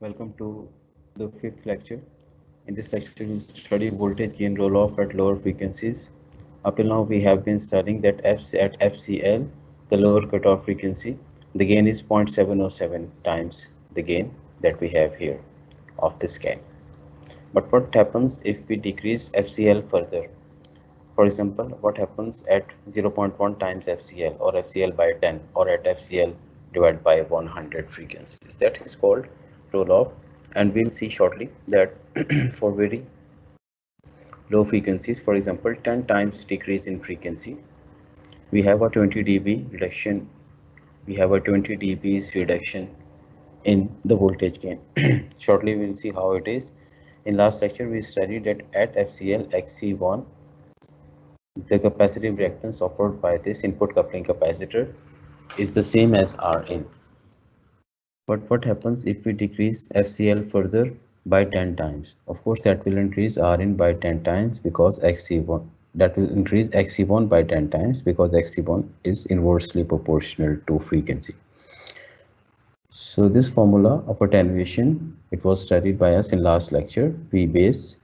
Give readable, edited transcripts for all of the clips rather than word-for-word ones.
Welcome to the fifth lecture. In this lecture, we'll study voltage gain roll-off at lower frequencies. Up till now, we have been studying that at FCL, the lower cutoff frequency, the gain is 0.707 times the gain that we have here of this gain. But what happens if we decrease FCL further? For example, what happens at 0.1 times FCL or FCL by 10 or at FCL divided by 100 frequencies? That is called roll off, and we'll see shortly that for very low frequencies, for example 10 times decrease in frequency, we have a 20 dB reduction. We have a 20 dB's reduction in the voltage gain. Shortly we'll see how it is. In last lecture we studied that at FCL XC1, the capacitive reactance offered by this input coupling capacitor is the same as Rin. But what happens if we decrease FCL further by 10 times? Of course, that will increase Rin by 10 times because XC1, that will increase XC1 by 10 times because XC1 is inversely proportional to frequency. So this formula of attenuation, it was studied by us in last lecture. V base,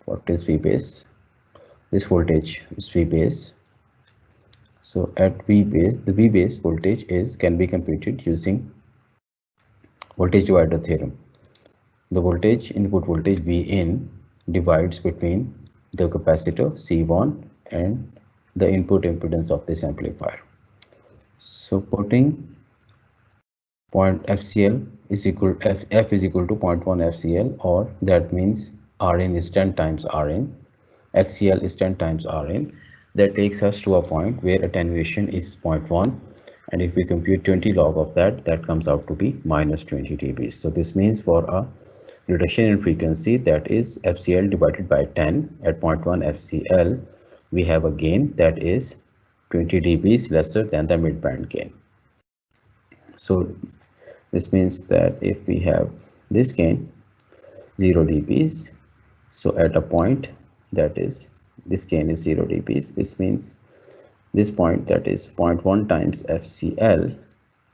what is V base? This voltage is V base. So at V base, the V base voltage can be computed using voltage divider theorem. The voltage, input voltage Vin, divides between the capacitor C1 and the input impedance of this amplifier. So putting point FCL is equal F is equal to 0.1 FCL, or that means Rin is 10 times Rin, FCL is 10 times Rin. That takes us to a point where attenuation is 0.1, and if we compute 20 log of that, that comes out to be minus 20 dB. So this means for a reduction in frequency, that is FCL divided by 10 at 0.1 FCL, we have a gain that is 20 dBs lesser than the midband gain. So this means that if we have this gain 0 dBs, so at a point that is this gain is 0 dBs, this means this point, that is 0.1 times FCL,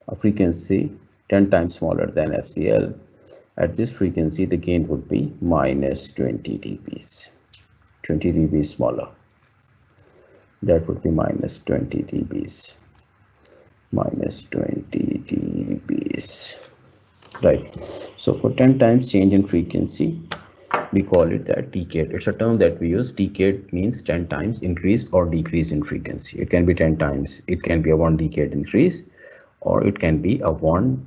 a frequency 10 times smaller than FCL, at this frequency the gain would be minus 20 dBs, 20 dBs smaller. That would be minus 20 dBs, minus 20 dBs, right? So for 10 times change in frequency, we call it that decade. It's a term that we use. Decade means 10 times increase or decrease in frequency. It can be 10 times, it can be a 1 decade increase, or it can be a 1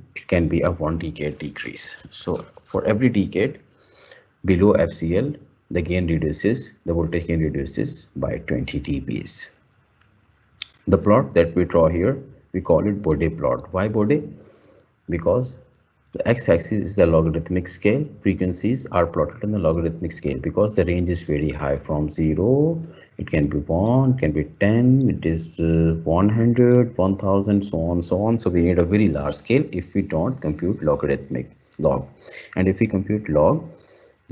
decade decrease. So for every decade below FCL, the gain reduces, the voltage gain reduces by 20 dBs. The plot that we draw here, we call it Bode plot. Why Bode? Because the x-axis is the logarithmic scale. Frequencies are plotted on the logarithmic scale because the range is very high, from 0, it can be 1, it can be 10, it is 100, 1000, so on, so on. So we need a very large scale if we don't compute logarithmic log. And if we compute log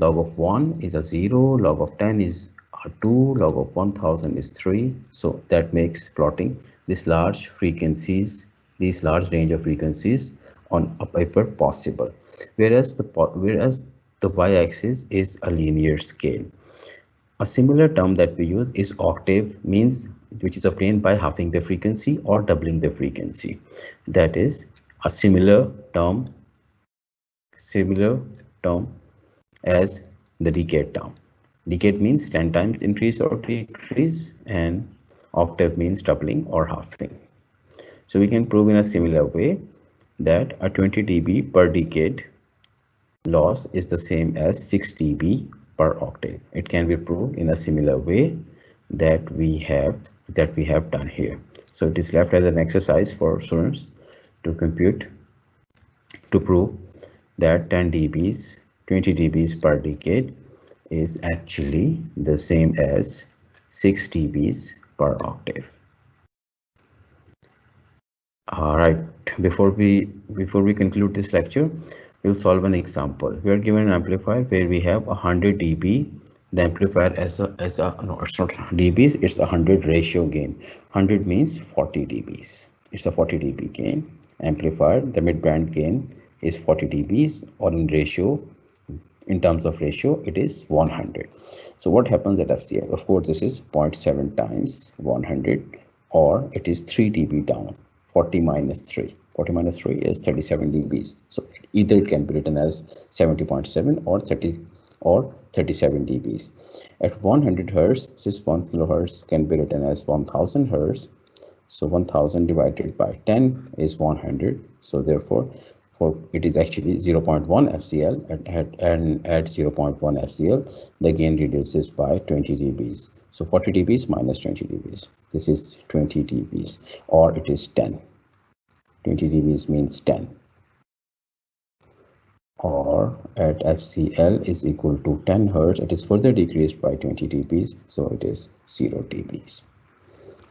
of 1 is a 0, log of 10 is a 2, log of 1000 is 3. So that makes plotting this large frequencies, these large range of frequencies on a paper possible, whereas the y-axis is a linear scale. A similar term that we use is octave, means which is obtained by halving the frequency or doubling the frequency. That is a similar term as the decade term. Decade means 10 times increase or decrease, and octave means doubling or halving. So we can prove in a similar way that a 20 dB per decade loss is the same as 6 dB per octave. It can be proved in a similar way that we have done here. So it is left as an exercise for students to compute, to prove that 10 dBs, 20 dBs per decade is actually the same as 6 dBs per octave. All right, before we conclude this lecture, we'll solve an example. We are given an amplifier where we have 100 dB. The amplifier no, it's not dBs, it's 100 ratio gain. 100 means 40 dBs. It's a 40 dB gain amplifier. The midband gain is 40 dBs, or in ratio, in terms of ratio, it is 100. So what happens at FCL? Of course, this is 0.7 times 100, or it is 3 dB down. 40 minus 3. 40 minus 3 is 37 dBs. So either it can be written as 70.7 or 30 or 37 dBs. At 100 hertz, this 1 kilohertz can be written as 1000 hertz. So 1000 divided by 10 is 100. So therefore, for it is actually 0.1 FCL, and at 0.1 FCL, the gain reduces by 20 dBs. So 40 dBs minus 20 dBs. This is 20 dBs, or it is 10. 20 dBs means 10. Or at FCL is equal to 10 hertz, it is further decreased by 20 dBs, so it is 0 dBs.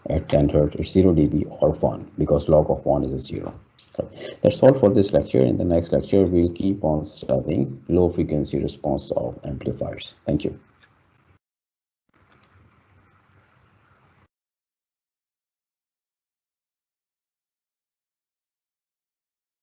At 10 hertz, it's 0 dB or 1, because log of 1 is a 0. So that's all for this lecture. In the next lecture, we'll keep on studying low frequency response of amplifiers. Thank you.